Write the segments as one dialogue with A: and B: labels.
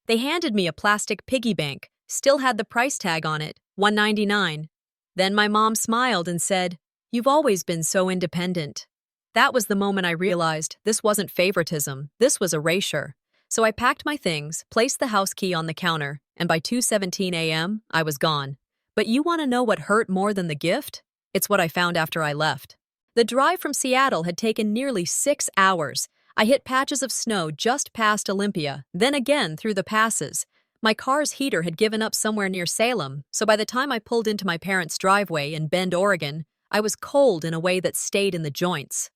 A: They handed me a plastic piggy bank, still had the price tag on it, $1.99. Then my mom smiled and said, "You've always been so independent." That was the moment I realized this wasn't favoritism, this was erasure. So I packed my things, placed the house key on the counter, and by 2:17 a.m., I was gone. But you want to know what hurt more than the gift? It's what I found after I left. The drive from Seattle had taken nearly 6 hours. I hit patches of snow just past Olympia, then again through the passes. My car's heater had given up somewhere near Salem, so by the time I pulled into my parents' driveway in Bend, Oregon, I was cold in a way that stayed in the joints.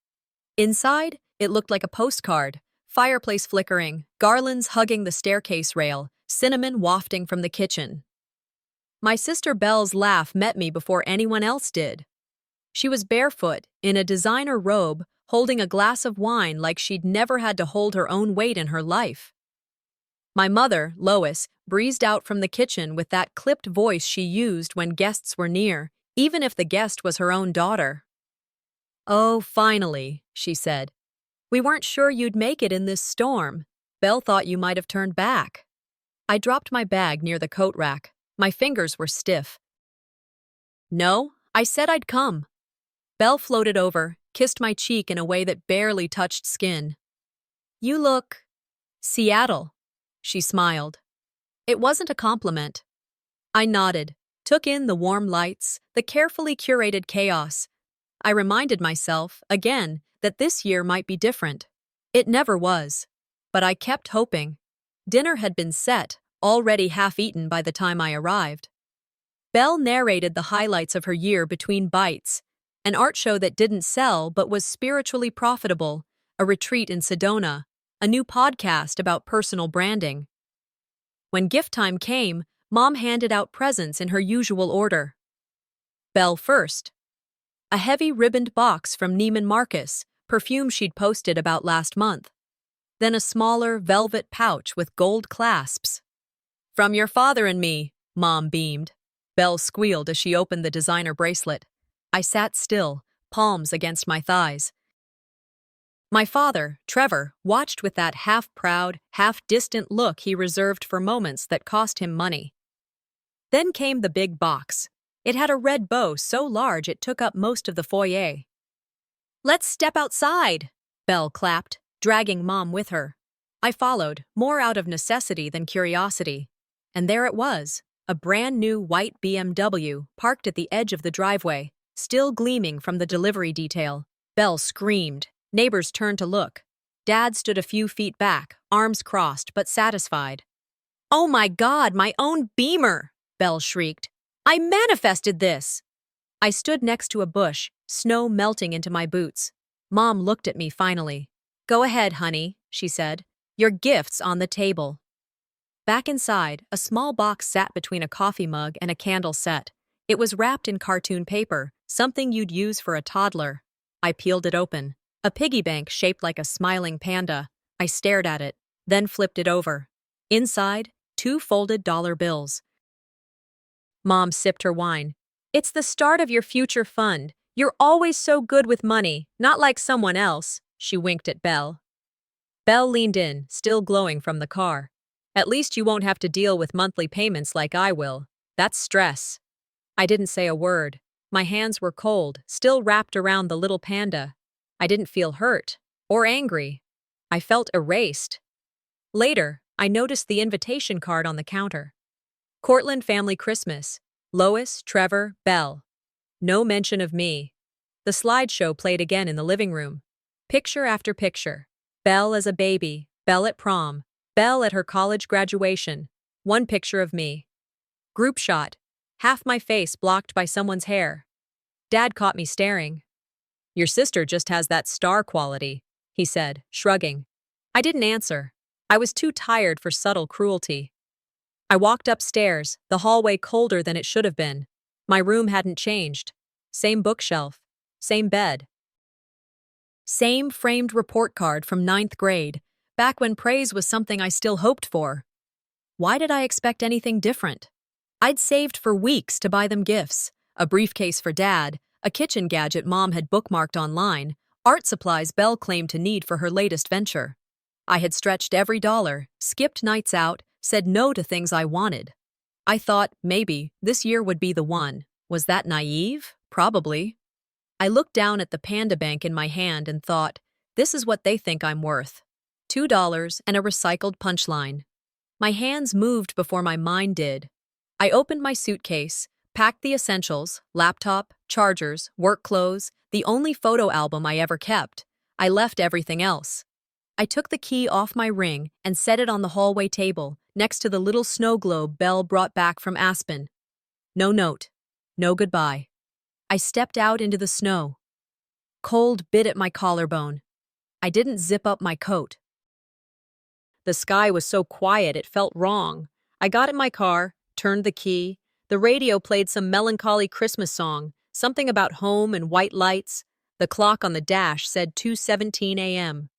A: Inside, it looked like a postcard. Fireplace flickering, garlands hugging the staircase rail, cinnamon wafting from the kitchen. My sister Belle's laugh met me before anyone else did. She was barefoot, in a designer robe, holding a glass of wine like she'd never had to hold her own weight in her life. My mother, Lois, breezed out from the kitchen with that clipped voice she used when guests were near, even if the guest was her own daughter. "Oh, finally," she said. "We weren't sure you'd make it in this storm. Belle thought you might have turned back." I dropped my bag near the coat rack. My fingers were stiff. "No, I said I'd come." Belle floated over, kissed my cheek in a way that barely touched skin. "You look Seattle," she smiled. It wasn't a compliment. I nodded, took in the warm lights, the carefully curated chaos. I reminded myself, again, that this year might be different. It never was. But I kept hoping. Dinner had been set, already half-eaten by the time I arrived. Belle narrated the highlights of her year between bites. An art show that didn't sell but was spiritually profitable, a retreat in Sedona, a new podcast about personal branding. When gift time came, Mom handed out presents in her usual order. Belle first. A heavy ribboned box from Neiman Marcus, perfume she'd posted about last month. Then a smaller velvet pouch with gold clasps. "From your father and me," Mom beamed. Belle squealed as she opened the designer bracelet. I sat still, palms against my thighs. My father, Trevor, watched with that half-proud, half-distant look he reserved for moments that cost him money. Then came the big box. It had a red bow so large it took up most of the foyer. "Let's step outside," Belle clapped, dragging Mom with her. I followed, more out of necessity than curiosity. And there it was, a brand-new white BMW parked at the edge of the driveway, still gleaming from the delivery detail. Belle screamed. Neighbors turned to look. Dad stood a few feet back, arms crossed but satisfied. "Oh my God, my own Beamer!" Belle shrieked. "I manifested this!" I stood next to a bush, snow melting into my boots. Mom looked at me finally. "Go ahead, honey," she said. "Your gift's on the table." Back inside, a small box sat between a coffee mug and a candle set. It was wrapped in cartoon paper, something you'd use for a toddler. I peeled it open. A piggy bank shaped like a smiling panda. I stared at it, then flipped it over. Inside, 2 folded dollar bills. Mom sipped her wine. "It's the start of your future fund. You're always so good with money, not like someone else," she winked at Belle. Belle leaned in, still glowing from the car. "At least you won't have to deal with monthly payments like I will. That's stress." I didn't say a word. My hands were cold, still wrapped around the little panda. I didn't feel hurt or angry. I felt erased. Later, I noticed the invitation card on the counter. Cortland Family Christmas. Lois, Trevor, Belle. No mention of me. The slideshow played again in the living room. Picture after picture. Belle as a baby, Belle at prom, Belle at her college graduation. One picture of me. Group shot. Half my face blocked by someone's hair. Dad caught me staring. "Your sister just has that star quality," he said, shrugging. I didn't answer. I was too tired for subtle cruelty. I walked upstairs, the hallway colder than it should have been. My room hadn't changed. Same bookshelf. Same bed. Same framed report card from 9th grade, back when praise was something I still hoped for. Why did I expect anything different? I'd saved for weeks to buy them gifts. A briefcase for Dad, a kitchen gadget Mom had bookmarked online, art supplies Belle claimed to need for her latest venture. I had stretched every dollar, skipped nights out, said no to things I wanted. I thought, maybe, this year would be the one. Was that naive? Probably. I looked down at the panda bank in my hand and thought, this is what they think I'm worth. $2 and a recycled punchline. My hands moved before my mind did. I opened my suitcase, packed the essentials, laptop, chargers, work clothes, the only photo album I ever kept. I left everything else. I took the key off my ring and set it on the hallway table, next to the little snow globe Belle brought back from Aspen. No note. No goodbye. I stepped out into the snow. Cold bit at my collarbone. I didn't zip up my coat. The sky was so quiet it felt wrong. I got in my car, turned the key. The radio played some melancholy Christmas song, something about home and white lights. The clock on the dash said 2:17 a.m.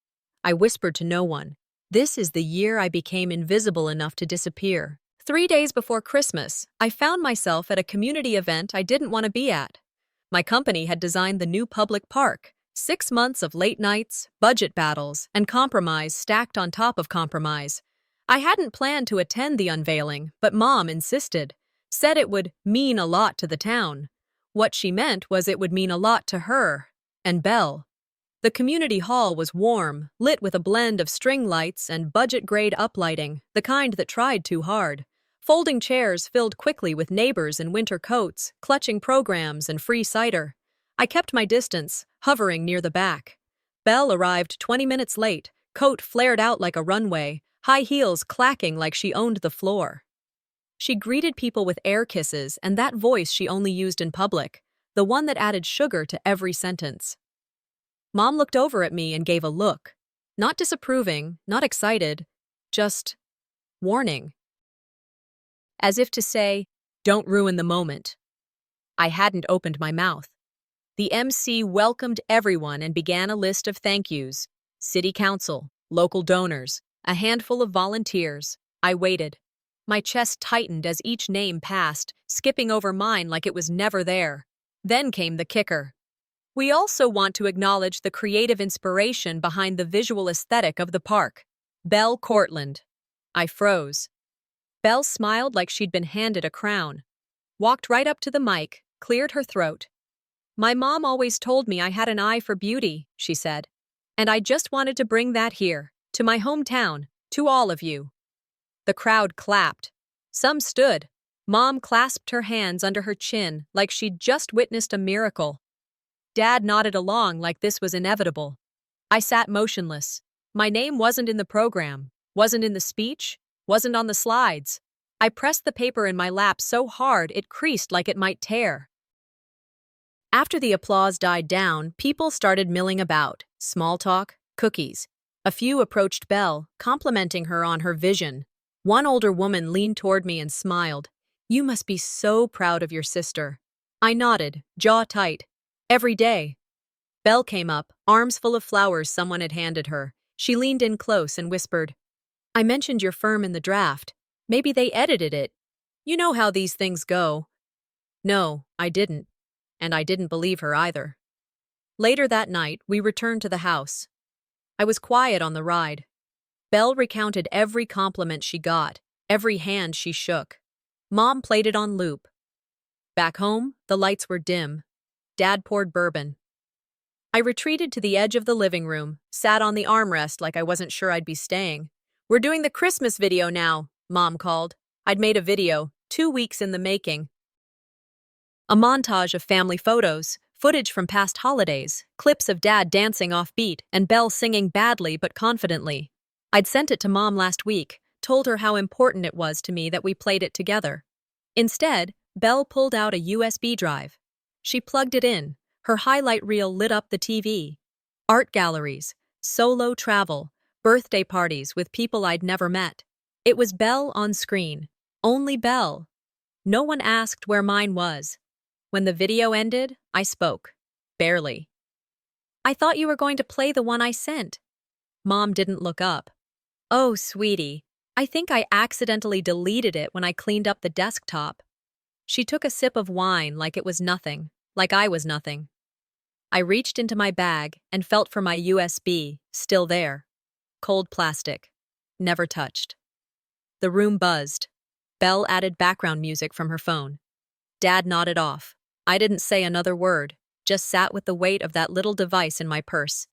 A: I whispered to no one. This is the year I became invisible enough to disappear. 3 days before Christmas, I found myself at a community event I didn't want to be at. My company had designed the new public park. 6 months of late nights, budget battles, and compromise stacked on top of compromise. I hadn't planned to attend the unveiling, but Mom insisted. Said it would mean a lot to the town. What she meant was it would mean a lot to her and Belle. The community hall was warm, lit with a blend of string lights and budget-grade uplighting, the kind that tried too hard. Folding chairs filled quickly with neighbors in winter coats, clutching programs and free cider. I kept my distance, hovering near the back. Belle arrived 20 minutes late, coat flared out like a runway, high heels clacking like she owned the floor. She greeted people with air kisses and that voice she only used in public, the one that added sugar to every sentence. Mom looked over at me and gave a look. Not disapproving, not excited, just warning. As if to say, don't ruin the moment. I hadn't opened my mouth. The MC welcomed everyone and began a list of thank yous. City council, local donors, a handful of volunteers. I waited. My chest tightened as each name passed, skipping over mine like it was never there. Then came the kicker. We also want to acknowledge the creative inspiration behind the visual aesthetic of the park. Belle Cortland. I froze. Belle smiled like she'd been handed a crown. Walked right up to the mic, cleared her throat. My mom always told me I had an eye for beauty, she said. And I just wanted to bring that here, to my hometown, to all of you. The crowd clapped. Some stood. Mom clasped her hands under her chin like she'd just witnessed a miracle. Dad nodded along like this was inevitable. I sat motionless. My name wasn't in the program, wasn't in the speech, wasn't on the slides. I pressed the paper in my lap so hard it creased like it might tear. After the applause died down, people started milling about. Small talk, cookies. A few approached Belle, complimenting her on her vision. One older woman leaned toward me and smiled. You must be so proud of your sister. I nodded, jaw tight. Every day. Belle came up, arms full of flowers someone had handed her. She leaned in close and whispered, I mentioned your firm in the draft. Maybe they edited it. You know how these things go. No, I didn't. And I didn't believe her either. Later that night, we returned to the house. I was quiet on the ride. Belle recounted every compliment she got, every hand she shook. Mom played it on loop. Back home, the lights were dim. Dad poured bourbon. I retreated to the edge of the living room, sat on the armrest like I wasn't sure I'd be staying. We're doing the Christmas video now, Mom called. I'd made a video, 2 weeks in the making. A montage of family photos, footage from past holidays, clips of Dad dancing off beat and Belle singing badly but confidently. I'd sent it to Mom last week, told her how important it was to me that we played it together. Instead, Belle pulled out a USB drive. She plugged it in. Her highlight reel lit up the TV. Art galleries, solo travel, birthday parties with people I'd never met. It was Belle on screen. Only Belle. No one asked where mine was. When the video ended, I spoke. Barely. I thought you were going to play the one I sent. Mom didn't look up. Oh, sweetie, I think I accidentally deleted it when I cleaned up the desktop. She took a sip of wine like it was nothing, like I was nothing. I reached into my bag and felt for my USB, still there. Cold plastic. Never touched. The room buzzed. Belle added background music from her phone. Dad nodded off. I didn't say another word, just sat with the weight of that little device in my purse.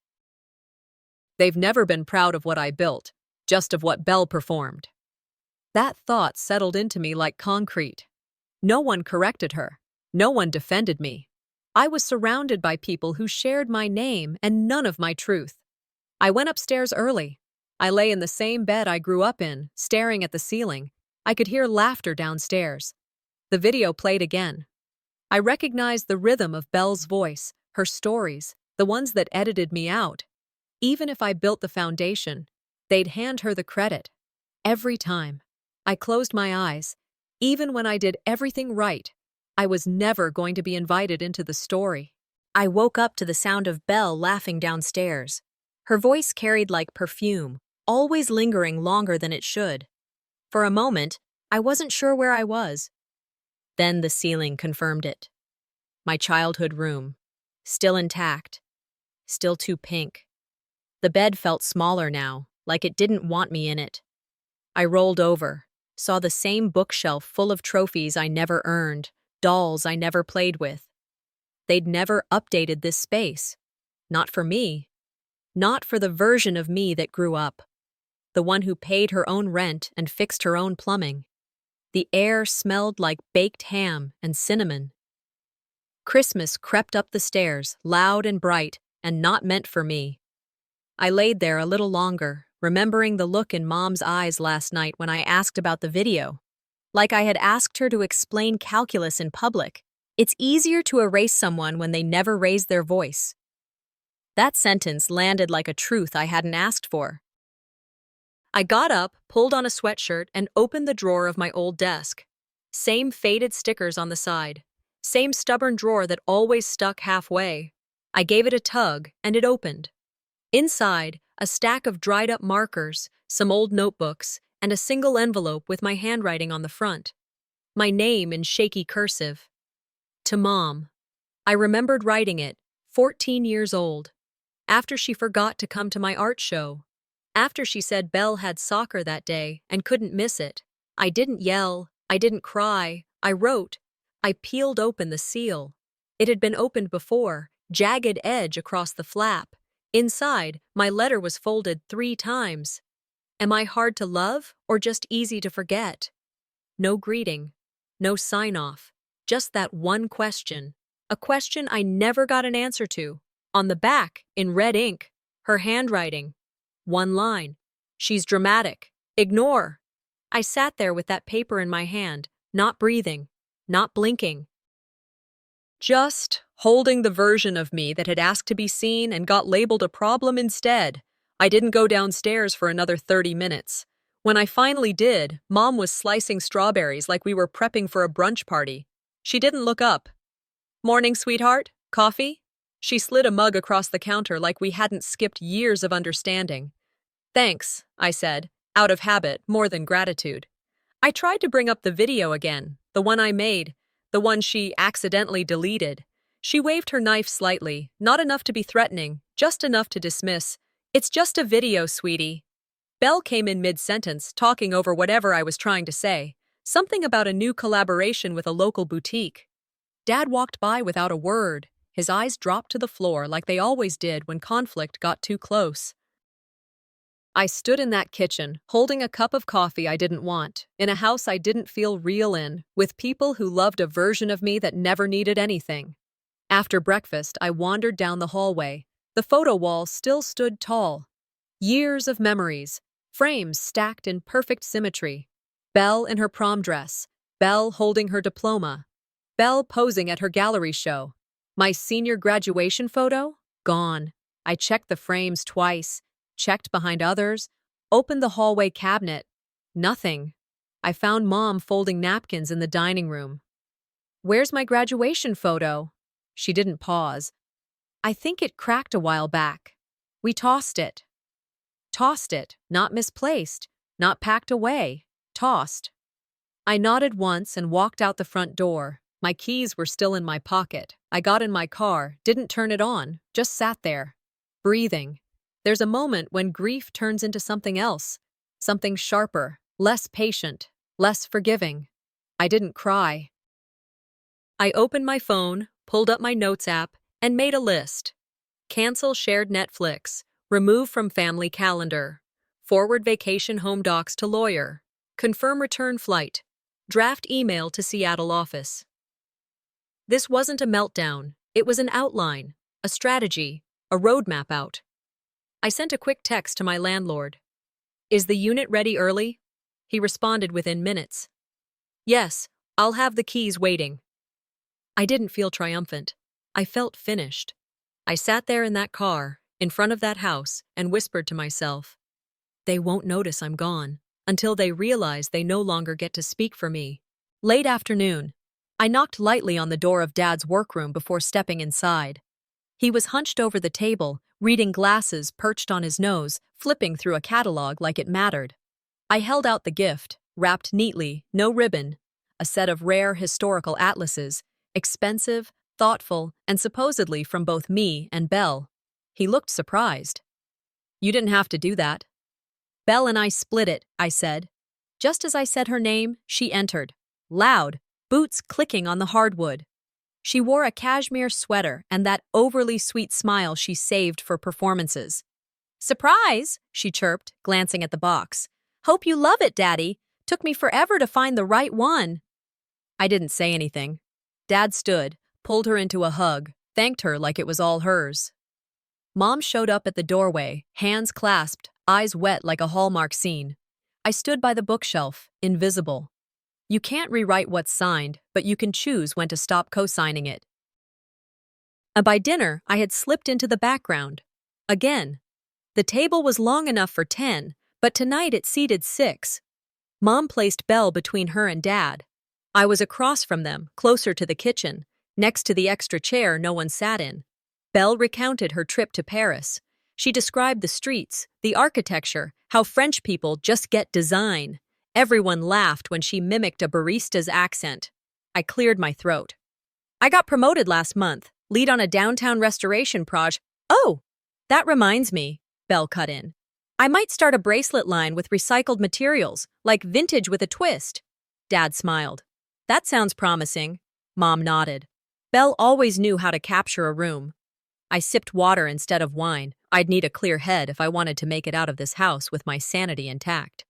A: They've never been proud of what I built, just of what Belle performed. That thought settled into me like concrete. No one corrected her. No one defended me. I was surrounded by people who shared my name and none of my truth. I went upstairs early. I lay in the same bed I grew up in, staring at the ceiling. I could hear laughter downstairs. The video played again. I recognized the rhythm of Belle's voice, her stories, the ones that edited me out. Even if I built the foundation, they'd hand her the credit. Every time. I closed my eyes. Even when I did everything right, I was never going to be invited into the story. I woke up to the sound of Belle laughing downstairs. Her voice carried like perfume, always lingering longer than it should. For a moment, I wasn't sure where I was. Then the ceiling confirmed it. My childhood room. Still intact. Still too pink. The bed felt smaller now, like it didn't want me in it. I rolled over, saw the same bookshelf full of trophies I never earned, dolls I never played with. They'd never updated this space. Not for me. Not for the version of me that grew up. The one who paid her own rent and fixed her own plumbing. The air smelled like baked ham and cinnamon. Christmas crept up the stairs, loud and bright, and not meant for me. I laid there a little longer, remembering the look in Mom's eyes last night when I asked about the video. Like I had asked her to explain calculus in public. It's easier to erase someone when they never raise their voice. That sentence landed like a truth I hadn't asked for. I got up, pulled on a sweatshirt, and opened the drawer of my old desk. Same faded stickers on the side. Same stubborn drawer that always stuck halfway. I gave it a tug, and it opened. Inside, a stack of dried-up markers, some old notebooks, and a single envelope with my handwriting on the front. My name in shaky cursive. To Mom. I remembered writing it, 14 years old. After she forgot to come to my art show. After she said Belle had soccer that day and couldn't miss it. I didn't yell. I didn't cry. I wrote. I peeled open the seal. It had been opened before, jagged edge across the flap. Inside, my letter was folded 3 times. Am I hard to love or just easy to forget? No greeting. No sign-off. Just that one question. A question I never got an answer to. On the back, in red ink, her handwriting. One line. She's dramatic. Ignore. I sat there with that paper in my hand, not breathing, not blinking. Just holding the version of me that had asked to be seen and got labeled a problem instead. I didn't go downstairs for another 30 minutes. When I finally did, Mom was slicing strawberries like we were prepping for a brunch party. She didn't look up. Morning, sweetheart. Coffee? She slid a mug across the counter like we hadn't skipped years of understanding. Thanks, I said, out of habit more than gratitude. I tried to bring up the video again, the one I made, the one she accidentally deleted. She waved her knife slightly, not enough to be threatening, just enough to dismiss. It's just a video, sweetie. Belle came in mid-sentence, talking over whatever I was trying to say. Something about a new collaboration with a local boutique. Dad walked by without a word. His eyes dropped to the floor like they always did when conflict got too close. I stood in that kitchen, holding a cup of coffee I didn't want, in a house I didn't feel real in, with people who loved a version of me that never needed anything. After breakfast, I wandered down the hallway. The photo wall still stood tall. Years of memories, frames stacked in perfect symmetry. Belle in her prom dress, Belle holding her diploma, Belle posing at her gallery show. My senior graduation photo? Gone. I checked the frames twice, checked behind others, opened the hallway cabinet. Nothing. I found Mom folding napkins in the dining room. Where's my graduation photo? She didn't pause. I think it cracked a while back. We tossed it. Tossed it, not misplaced, not packed away, tossed. I nodded once and walked out the front door. My keys were still in my pocket. I got in my car, didn't turn it on, just sat there, breathing. There's a moment when grief turns into something else, something sharper, less patient, less forgiving. I didn't cry. I opened my phone, pulled up my notes app, and made a list. Cancel shared Netflix, remove from family calendar, forward vacation home docs to lawyer, confirm return flight, draft email to Seattle office. This wasn't a meltdown, it was an outline, a strategy, a roadmap out. I sent a quick text to my landlord. Is the unit ready early? He responded within minutes. Yes, I'll have the keys waiting. I didn't feel triumphant. I felt finished. I sat there in that car, in front of that house, and whispered to myself, they won't notice I'm gone, until they realize they no longer get to speak for me. Late afternoon, I knocked lightly on the door of Dad's workroom before stepping inside. He was hunched over the table, reading glasses perched on his nose, flipping through a catalog like it mattered. I held out the gift, wrapped neatly, no ribbon, a set of rare historical atlases, expensive, thoughtful, and supposedly from both me and Belle. He looked surprised. You didn't have to do that. Belle and I split it, I said. Just as I said her name, she entered. Loud, boots clicking on the hardwood. She wore a cashmere sweater and that overly sweet smile she saved for performances. Surprise, she chirped, glancing at the box. Hope you love it, Daddy. Took me forever to find the right one. I didn't say anything. Dad stood, pulled her into a hug, thanked her like it was all hers. Mom showed up at the doorway, hands clasped, eyes wet like a Hallmark scene. I stood by the bookshelf, invisible. You can't rewrite what's signed, but you can choose when to stop co-signing it. And by dinner, I had slipped into the background. Again. The table was long enough for 10, but tonight it seated 6. Mom placed Belle between her and Dad. I was across from them, closer to the kitchen, next to the extra chair no one sat in. Belle recounted her trip to Paris. She described the streets, the architecture, how French people just get design. Everyone laughed when she mimicked a barista's accent. I cleared my throat. I got promoted last month, lead on a downtown restoration project. Oh, that reminds me, Belle cut in. I might start a bracelet line with recycled materials, like vintage with a twist. Dad smiled. That sounds promising. Mom nodded. Belle always knew how to capture a room. I sipped water instead of wine. I'd need a clear head if I wanted to make it out of this house with my sanity intact.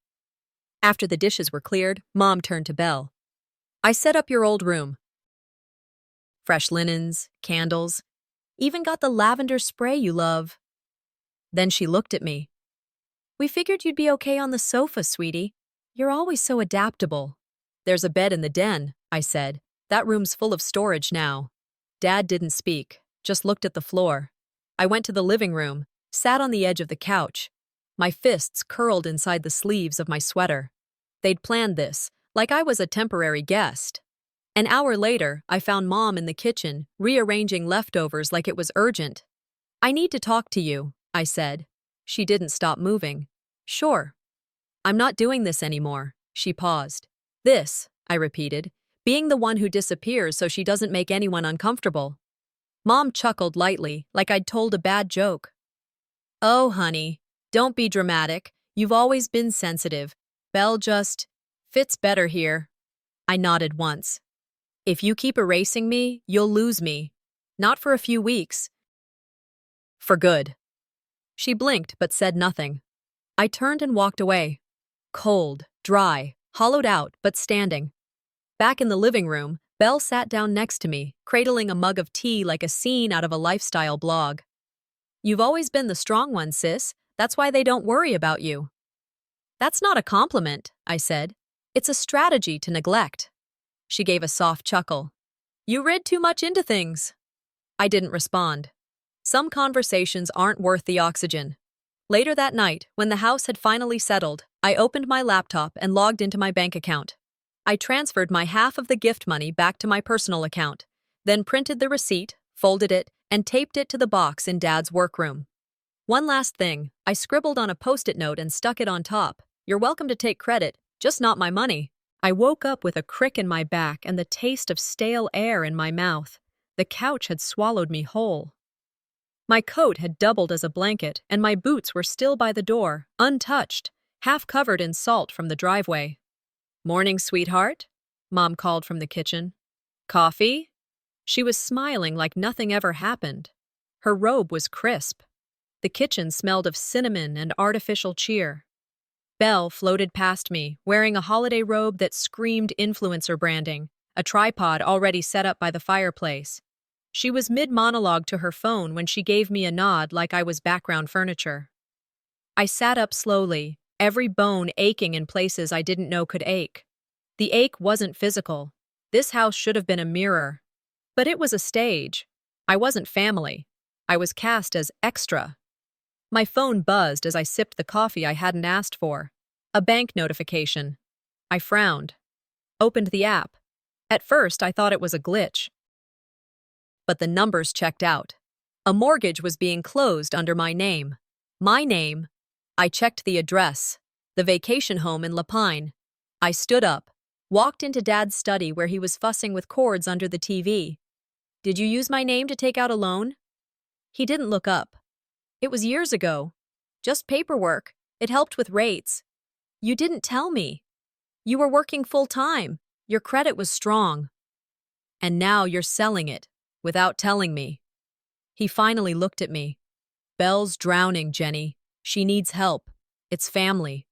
A: After the dishes were cleared, Mom turned to Belle. I set up your old room. Fresh linens, candles, even got the lavender spray you love. Then she looked at me. We figured you'd be okay on the sofa, sweetie. You're always so adaptable. There's a bed in the den, I said. That room's full of storage now. Dad didn't speak, just looked at the floor. I went to the living room, sat on the edge of the couch. My fists curled inside the sleeves of my sweater. They'd planned this, like I was a temporary guest. An hour later, I found Mom in the kitchen, rearranging leftovers like it was urgent. I need to talk to you, I said. She didn't stop moving. Sure. I'm not doing this anymore, she paused. This, I repeated, being the one who disappears so she doesn't make anyone uncomfortable. Mom chuckled lightly, like I'd told a bad joke. Oh, honey, don't be dramatic. You've always been sensitive. Belle just fits better here. I nodded once. If you keep erasing me, you'll lose me. Not for a few weeks. For good. She blinked but said nothing. I turned and walked away. Cold, dry, hollowed out but standing. Back in the living room, Belle sat down next to me, cradling a mug of tea like a scene out of a lifestyle blog. You've always been the strong one, sis. That's why they don't worry about you. That's not a compliment, I said. It's a strategy to neglect. She gave a soft chuckle. You read too much into things. I didn't respond. Some conversations aren't worth the oxygen. Later that night, when the house had finally settled, I opened my laptop and logged into my bank account. I transferred my half of the gift money back to my personal account, then printed the receipt, folded it, and taped it to the box in Dad's workroom. One last thing, I scribbled on a post-it note and stuck it on top. You're welcome to take credit, just not my money. I woke up with a crick in my back and the taste of stale air in my mouth. The couch had swallowed me whole. My coat had doubled as a blanket, and my boots were still by the door, untouched. half covered in salt from the driveway. "Morning, sweetheart," Mom called from the kitchen. "Coffee?" She was smiling like nothing ever happened. Her robe was crisp. The kitchen smelled of cinnamon and artificial cheer. Belle floated past me, wearing a holiday robe that screamed influencer branding, a tripod already set up by the fireplace. She was mid-monologue to her phone when she gave me a nod like I was background furniture. I sat up slowly, every bone aching in places I didn't know could ache. The ache wasn't physical. This house should have been a mirror. But it was a stage. I wasn't family. I was cast as extra. My phone buzzed as I sipped the coffee I hadn't asked for. A bank notification. I frowned. Opened the app. At first, I thought it was a glitch. But the numbers checked out. A mortgage was being closed under my name. My name. I checked the address. The vacation home in Lapine. I stood up. Walked into Dad's study where he was fussing with cords under the TV. "Did you use my name to take out a loan?" He didn't look up. "It was years ago. Just paperwork. It helped with rates." "You didn't tell me. You were working full-time. Your credit was strong. And now you're selling it, without telling me." He finally looked at me. "Belle's drowning, Jenny. She needs help. It's family."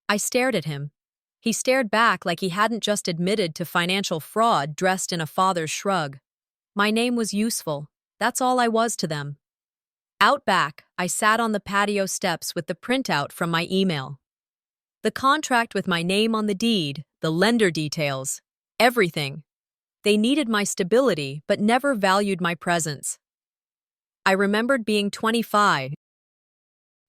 A: I stared at him. He stared back like he hadn't just admitted to financial fraud dressed in a father's shrug. My name was useful. That's all I was to them. Out back, I sat on the patio steps with the printout from my email. The contract with my name on the deed, the lender details, everything. They needed my stability but never valued my presence. I remembered being 25,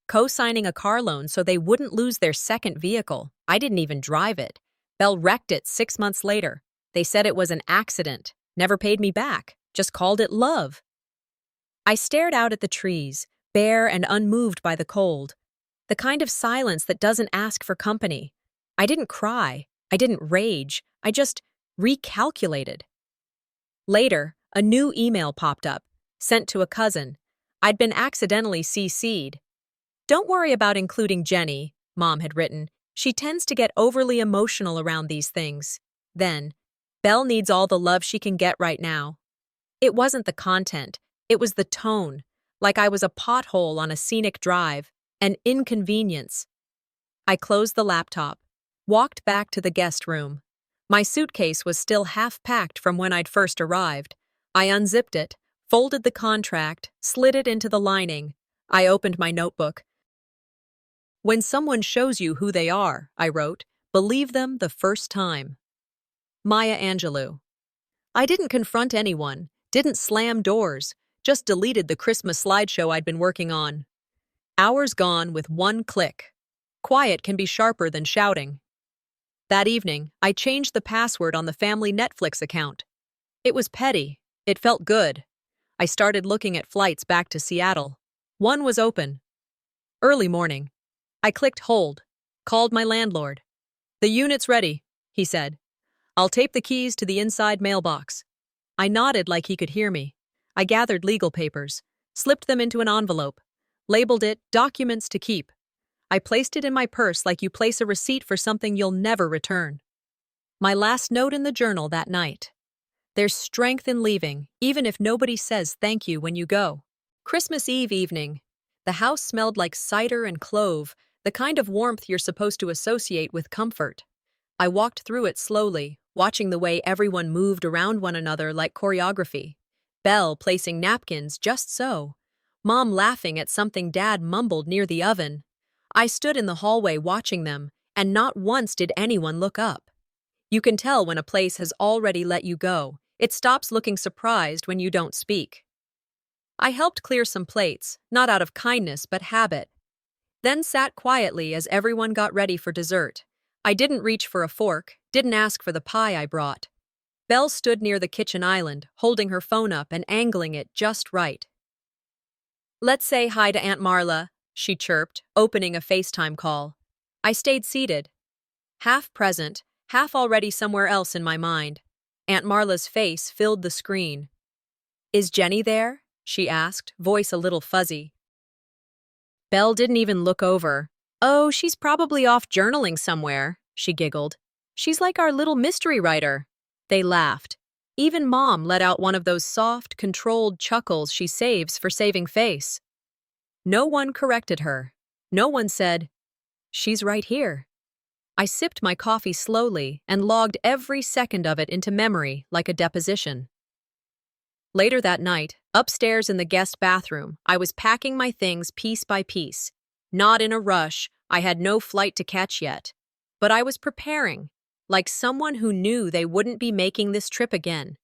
A: co-signing a car loan so they wouldn't lose their second vehicle. I didn't even drive it. Belle wrecked it 6 months later. They said it was an accident, never paid me back, just called it love. I stared out at the trees, bare and unmoved by the cold. The kind of silence that doesn't ask for company. I didn't cry. I didn't rage. I just recalculated. Later, a new email popped up, sent to a cousin. I'd been accidentally CC'd. "Don't worry about including Jenny," Mom had written. "She tends to get overly emotional around these things." Then, "Belle needs all the love she can get right now." It wasn't the content. It was the tone, like I was a pothole on a scenic drive, an inconvenience. I closed the laptop, walked back to the guest room. My suitcase was still half-packed from when I'd first arrived. I unzipped it, folded the contract, slid it into the lining. I opened my notebook. "When someone shows you who they are," I wrote, "believe them the first time." Maya Angelou. I didn't confront anyone, didn't slam doors, just deleted the Christmas slideshow I'd been working on. Hours gone with one click. Quiet can be sharper than shouting. That evening, I changed the password on the family Netflix account. It was petty. It felt good. I started looking at flights back to Seattle. One was open. Early morning. I clicked hold, called my landlord. "The unit's ready," he said. "I'll tape the keys to the inside mailbox." I nodded like he could hear me. I gathered legal papers, slipped them into an envelope, labeled it "Documents to Keep." I placed it in my purse like you place a receipt for something you'll never return. My last note in the journal that night. There's strength in leaving, even if nobody says thank you when you go. Christmas Eve evening. The house smelled like cider and clove, the kind of warmth you're supposed to associate with comfort. I walked through it slowly, watching the way everyone moved around one another like choreography. Belle placing napkins just so. Mom laughing at something Dad mumbled near the oven. I stood in the hallway watching them, and not once did anyone look up. You can tell when a place has already let you go. It stops looking surprised when you don't speak. I helped clear some plates, not out of kindness but habit. Then sat quietly as everyone got ready for dessert. I didn't reach for a fork, didn't ask for the pie I brought. Belle stood near the kitchen island, holding her phone up and angling it just right. "Let's say hi to Aunt Marla," she chirped, opening a FaceTime call. I stayed seated, half present, half already somewhere else in my mind. Aunt Marla's face filled the screen. "Is Jenny there?" she asked, voice a little fuzzy. Belle didn't even look over. "Oh, she's probably off journaling somewhere," she giggled. "She's like our little mystery writer." They laughed. Even Mom let out one of those soft, controlled chuckles she saves for saving face. No one corrected her. No one said, "She's right here." I sipped my coffee slowly and logged every second of it into memory like a deposition. Later that night, upstairs in the guest bathroom, I was packing my things piece by piece. Not in a rush, I had no flight to catch yet. But I was preparing, like someone who knew they wouldn't be making this trip again.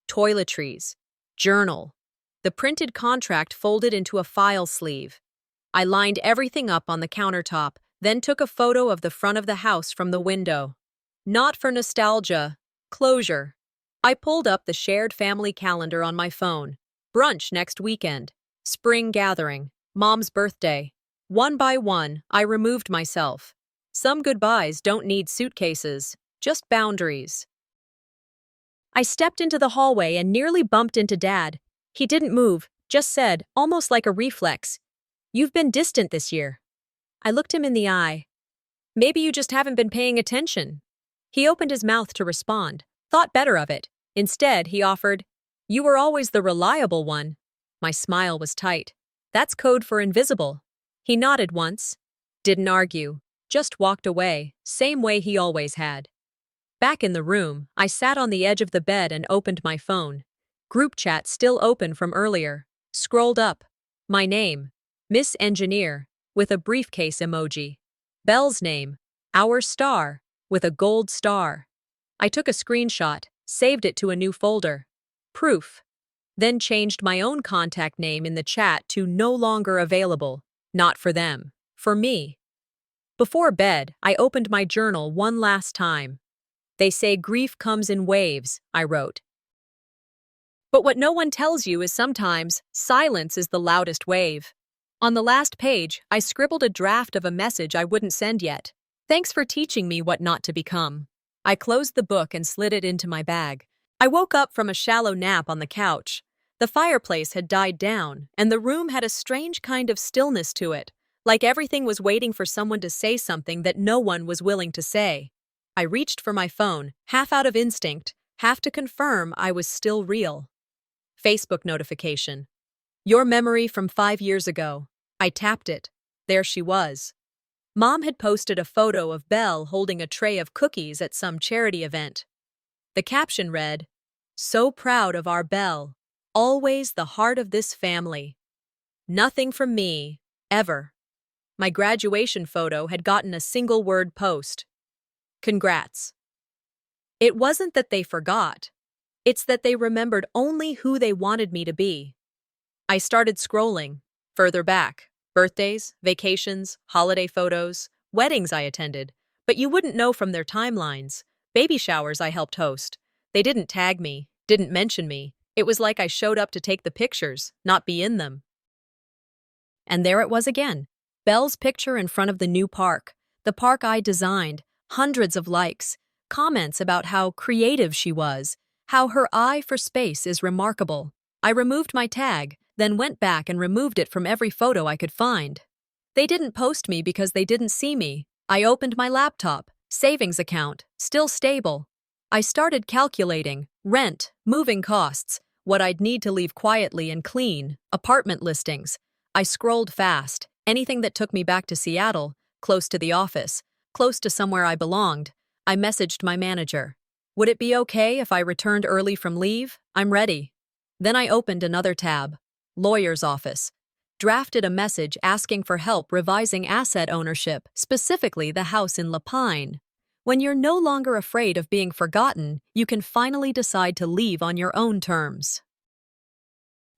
A: Toiletries, journal, the printed contract folded into a file sleeve. I lined everything up on the countertop, then took a photo of the front of the house from the window. Not for nostalgia, closure. I pulled up the shared family calendar on my phone. Brunch next weekend. Spring gathering. Mom's birthday. One by one, I removed myself. Some goodbyes don't need suitcases, just boundaries. I stepped into the hallway and nearly bumped into Dad. He didn't move, just said, almost like a reflex, "You've been distant this year." I looked him in the eye. "Maybe you just haven't been paying attention." He opened his mouth to respond, thought better of it. Instead, he offered, "You were always the reliable one." My smile was tight. "That's code for invisible." He nodded once. Didn't argue. Just walked away, same way he always had. Back in the room, I sat on the edge of the bed and opened my phone. Group chat still open from earlier. Scrolled up. My name, Miss Engineer, with a briefcase emoji. Belle's name, Our Star, with a gold star. I took a screenshot, saved it to a new folder. Proof. Then changed my own contact name in the chat to no longer available. Not for them. For me. Before bed, I opened my journal one last time. "They say grief comes in waves," I wrote. But what no one tells you is sometimes silence is the loudest wave. On the last page, I scribbled a draft of a message I wouldn't send yet. "Thanks for teaching me what not to become." I closed the book and slid it into my bag. I woke up from a shallow nap on the couch. The fireplace had died down, and the room had a strange kind of stillness to it, like everything was waiting for someone to say something that no one was willing to say. I reached for my phone, half out of instinct, half to confirm I was still real. Facebook notification. "Your memory from 5 years ago." I tapped it. There she was. Mom had posted a photo of Belle holding a tray of cookies at some charity event. The caption read, "So proud of our Belle. Always the heart of this family. Nothing from me, ever." My graduation photo had gotten a single-word post. "Congrats." It wasn't that they forgot. It's that they remembered only who they wanted me to be. I started scrolling, further back. Birthdays, vacations, holiday photos, weddings I attended, but you wouldn't know from their timelines. Baby showers I helped host. They didn't tag me, didn't mention me. It was like I showed up to take the pictures, not be in them. And there it was again. Belle's picture in front of the new park. The park I designed. Hundreds of likes. Comments about how creative she was. How her eye for space is remarkable. I removed my tag, then went back and removed it from every photo I could find. They didn't post me because they didn't see me. I opened my laptop. Savings account. Still stable. I started calculating. Rent. Moving costs. What I'd need to leave quietly and clean. Apartment listings. I scrolled fast. Anything that took me back to Seattle. Close to the office. Close to somewhere I belonged. I messaged my manager. "Would it be okay if I returned early from leave? I'm ready." Then I opened another tab. Lawyer's office. Drafted a message asking for help revising asset ownership, specifically the house in Lapine. When you're no longer afraid of being forgotten, you can finally decide to leave on your own terms.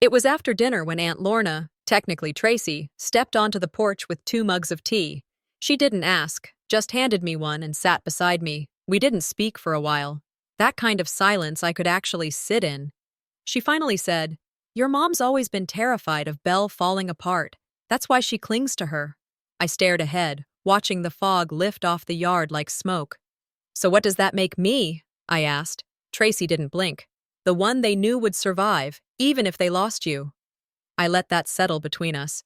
A: It was after dinner when Aunt Lorna, technically Tracy, stepped onto the porch with 2 mugs of tea. She didn't ask, just handed me one and sat beside me. We didn't speak for a while. That kind of silence I could actually sit in. She finally said, "Your mom's always been terrified of Belle falling apart. That's why she clings to her." I stared ahead, watching the fog lift off the yard like smoke. "So what does that make me?" I asked. Tracy didn't blink. "The one they knew would survive, even if they lost you." I let that settle between us.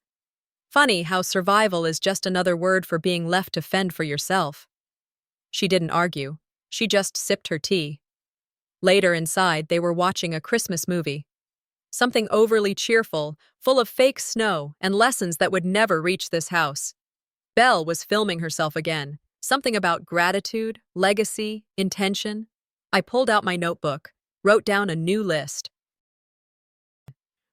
A: Funny how survival is just another word for being left to fend for yourself. She didn't argue. She just sipped her tea. Later inside, they were watching a Christmas movie. Something overly cheerful, full of fake snow and lessons that would never reach this house. Belle was filming herself again. Something about gratitude, legacy, intention. I pulled out my notebook, wrote down a new list.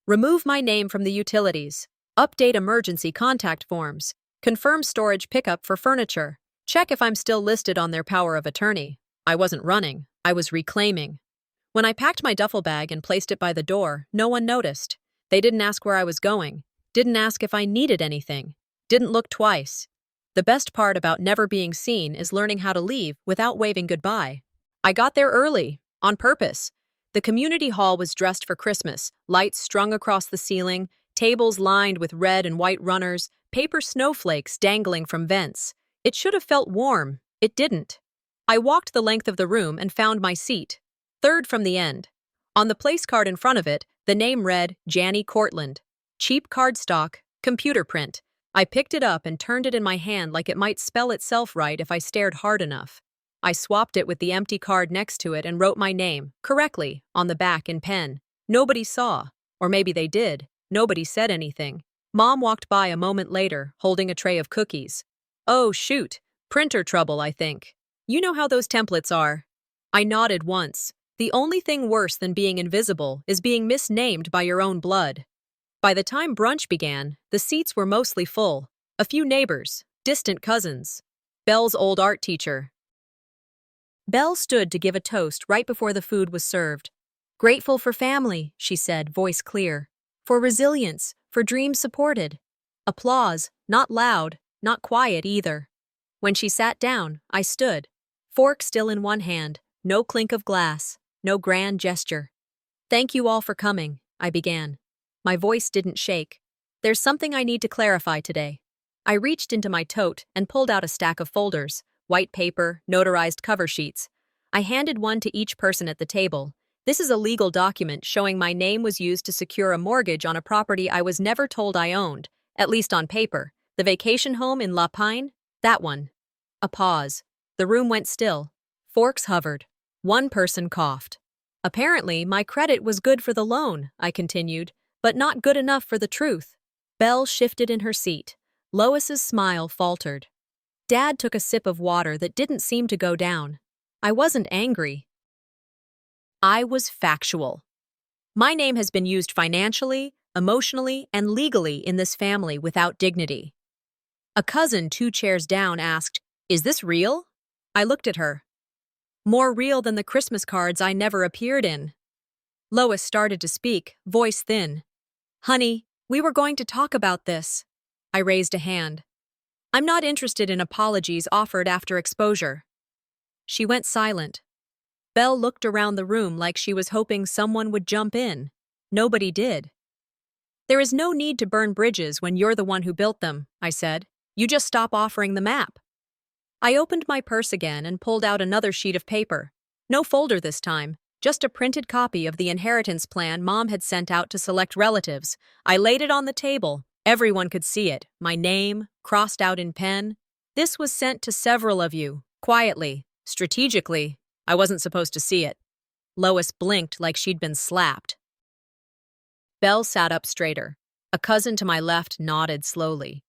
A: Remove my name from the utilities. Update emergency contact forms. Confirm storage pickup for furniture. Check if I'm still listed on their power of attorney. I wasn't running. I was reclaiming. When I packed my duffel bag and placed it by the door, no one noticed. They didn't ask where I was going. Didn't ask if I needed anything. Didn't look twice. The best part about never being seen is learning how to leave without waving goodbye. I got there early, on purpose. The community hall was dressed for Christmas, lights strung across the ceiling, tables lined with red and white runners, paper snowflakes dangling from vents. It should have felt warm. It didn't. I walked the length of the room and found my seat, third from the end. On the place card in front of it, the name read Janny Cortland. Cheap cardstock, computer print. I picked it up and turned it in my hand like it might spell itself right if I stared hard enough. I swapped it with the empty card next to it and wrote my name, correctly, on the back in pen. Nobody saw. Or maybe they did. Nobody said anything. Mom walked by a moment later, holding a tray of cookies. Oh, shoot. Printer trouble, I think. You know how those templates are. I nodded once. The only thing worse than being invisible is being misnamed by your own blood. By the time brunch began, the seats were mostly full. A few neighbors, distant cousins. Belle's old art teacher. Belle stood to give a toast right before the food was served. Grateful for family, she said, voice clear. For resilience, for dreams supported. Applause, not loud, not quiet either. When she sat down, I stood. Fork still in one hand, no clink of glass, no grand gesture. Thank you all for coming, I began. My voice didn't shake. There's something I need to clarify today. I reached into my tote and pulled out a stack of folders, white paper, notarized cover sheets. I handed one to each person at the table. This is a legal document showing my name was used to secure a mortgage on a property I was never told I owned, at least on paper. The vacation home in La Pine? That one. A pause. The room went still. Forks hovered. One person coughed. Apparently, my credit was good for the loan, I continued, but not good enough for the truth. Belle shifted in her seat. Lois's smile faltered. Dad took a sip of water that didn't seem to go down. I wasn't angry. I was factual. My name has been used financially, emotionally, and legally in this family without dignity. A cousin 2 chairs down asked, "Is this real?" I looked at her. More real than the Christmas cards I never appeared in. Lois started to speak, voice thin. "Honey, we were going to talk about this." I raised a hand. "I'm not interested in apologies offered after exposure." She went silent. Belle looked around the room like she was hoping someone would jump in. Nobody did. "There is no need to burn bridges when you're the one who built them," I said. "You just stop offering the map." I opened my purse again and pulled out another sheet of paper. No folder this time, just a printed copy of the inheritance plan Mom had sent out to select relatives. I laid it on the table. Everyone could see it, my name, crossed out in pen. This was sent to several of you, quietly, strategically. I wasn't supposed to see it. Lois blinked like she'd been slapped. Belle sat up straighter. A cousin to my left nodded slowly.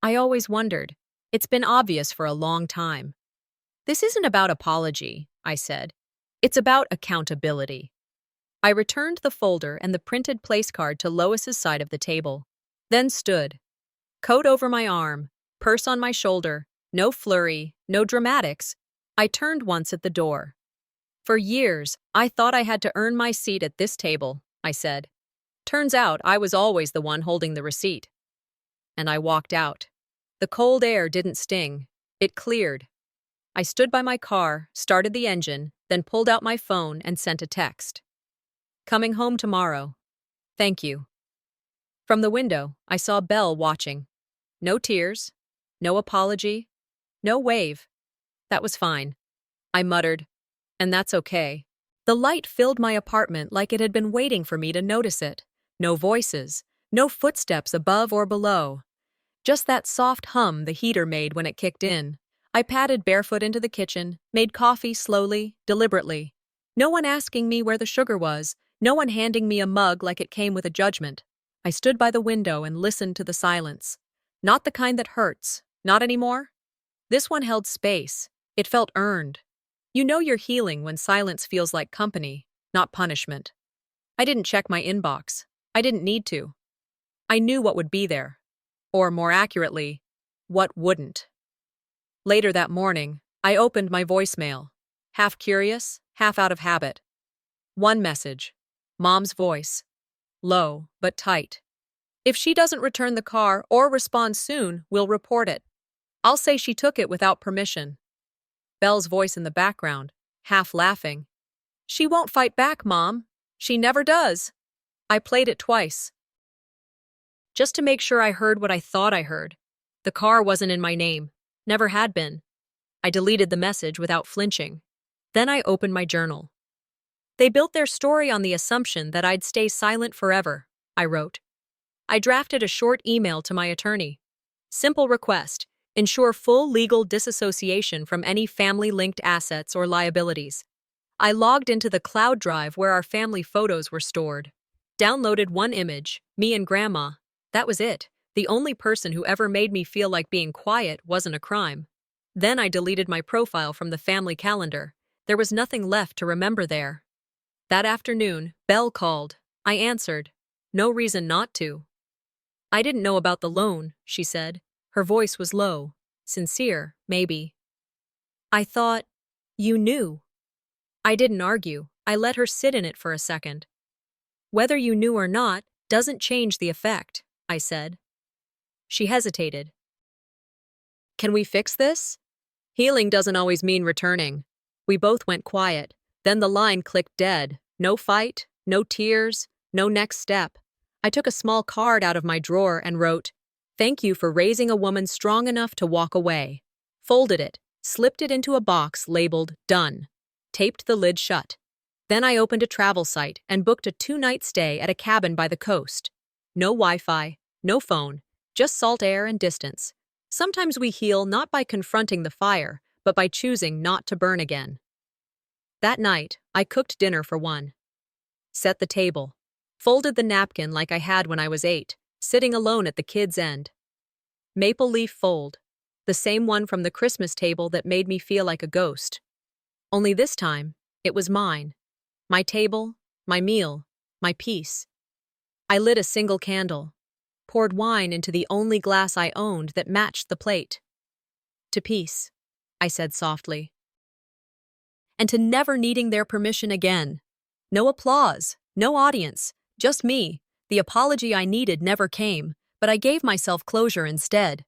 A: I always wondered. It's been obvious for a long time. This isn't about apology, I said. It's about accountability. I returned the folder and the printed place card to Lois's side of the table, then stood. Coat over my arm, purse on my shoulder, no flurry, no dramatics. I turned once at the door. For years, I thought I had to earn my seat at this table, I said. Turns out I was always the one holding the receipt. And I walked out. The cold air didn't sting. It cleared. I stood by my car, started the engine, then pulled out my phone and sent a text. Coming home tomorrow. Thank you. From the window, I saw Belle watching. No tears, no apology, no wave. That was fine. I muttered, and that's okay. The light filled my apartment like it had been waiting for me to notice it. No voices, no footsteps above or below. Just that soft hum the heater made when it kicked in. I padded barefoot into the kitchen, made coffee slowly, deliberately. No one asking me where the sugar was, no one handing me a mug like it came with a judgment. I stood by the window and listened to the silence. Not the kind that hurts. Not anymore. This one held space. It felt earned. You know you're healing when silence feels like company, not punishment. I didn't check my inbox. I didn't need to. I knew what would be there. Or more accurately, what wouldn't. Later that morning, I opened my voicemail. Half curious, half out of habit. One message. Mom's voice. Low, but tight. If she doesn't return the car or respond soon, we'll report it. I'll say she took it without permission. Belle's voice in the background, half laughing. She won't fight back, Mom. She never does. I played it twice. Just to make sure I heard what I thought I heard. The car wasn't in my name. Never had been. I deleted the message without flinching. Then I opened my journal. They built their story on the assumption that I'd stay silent forever, I wrote. I drafted a short email to my attorney. Simple request. Ensure full legal disassociation from any family-linked assets or liabilities. I logged into the cloud drive where our family photos were stored. Downloaded one image, me and Grandma. That was it. The only person who ever made me feel like being quiet wasn't a crime. Then I deleted my profile from the family calendar. There was nothing left to remember there. That afternoon, Belle called. I answered. No reason not to. I didn't know about the loan, she said. Her voice was low. Sincere, maybe. I thought, you knew. I didn't argue. I let her sit in it for a second. Whether you knew or not doesn't change the effect, I said. She hesitated. Can we fix this? Healing doesn't always mean returning. We both went quiet. Then the line clicked dead. No fight, no tears, no next step. I took a small card out of my drawer and wrote, "Thank you for raising a woman strong enough to walk away." Folded it, slipped it into a box labeled "Done." Taped the lid shut. Then I opened a travel site and booked a 2-night stay at a cabin by the coast. No Wi-Fi, no phone, just salt air and distance. Sometimes we heal not by confronting the fire, but by choosing not to burn again. That night, I cooked dinner for one. Set the table. Folded the napkin like I had when I was 8, sitting alone at the kids' end. Maple leaf fold. The same one from the Christmas table that made me feel like a ghost. Only this time, it was mine. My table, my meal, my peace. I lit a single candle. Poured wine into the only glass I owned that matched the plate. To peace, I said softly. And to never needing their permission again. No applause, no audience, just me. The apology I needed never came, but I gave myself closure instead.